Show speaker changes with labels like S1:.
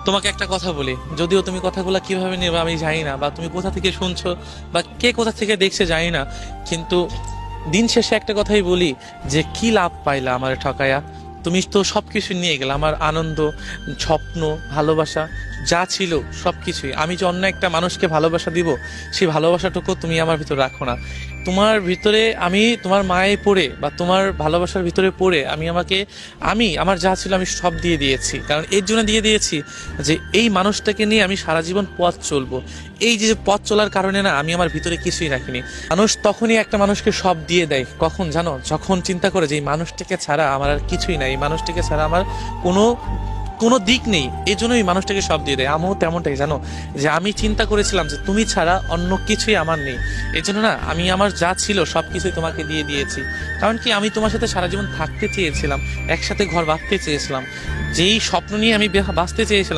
S1: তোমাকে একটা কথা বলি, যদিও তুমি কথাগুলো কিভাবে নেবে আমি জানি না, বা তুমি কোথা থেকে শুনছো বা কে কোথা থেকে দেখছে জানি না, কিন্তু দিন শেষে একটা কথাই বলি, যে কি লাভ পাইলা আমার ঠকায়া? তুমি তো সবকিছু নিয়ে গেলে, আমার আনন্দ, স্বপ্ন, ভালোবাসা যা ছিল সবকিছুই। আমি যে অন্য একটা মানুষকে ভালোবাসা দিব, সেই ভালোবাসাটুকু তুমি আমার ভিতর রাখো না। তোমার ভিতরে আমি তোমার মায়ে পড়ে বা তোমার ভালোবাসার ভিতরে পড়ে আমি আমার যা ছিল আমি সব দিয়ে দিয়েছি। কারণ এর জন্য দিয়ে দিয়েছি যে এই মানুষটাকে নিয়ে আমি সারা জীবন পথ চলবো। এই যে যে পথ চলার কারণে না আমি আমার ভিতরে কিছুই রাখিনি। মানুষ তখনই একটা মানুষকে সব দিয়ে দেয় কখন জানো? যখন চিন্তা করে যে এই মানুষটাকে ছাড়া আমার আর কিছুই নাই, এই মানুষটাকে ছাড়া আমার কোনো কোনো দিক নেই, এই জন্য এই মানুষটাকে সব দিয়ে দেয়। আমিও তেমনটাই জানো, যে আমি চিন্তা করেছিলাম যে তুমি ছাড়া অন্য কিছুই আমার নেই। এই জন্য না আমি আমার যা ছিল সব কিছুই তোমাকে দিয়ে দিয়েছি। কারণ কি, আমি তোমার সাথে সারা জীবন থাকতে চেয়েছিলাম, একসাথে ঘর বাঁধতে চেয়েছিলাম, যেই স্বপ্ন নিয়ে আমি বাঁচতে চেয়েছিলাম।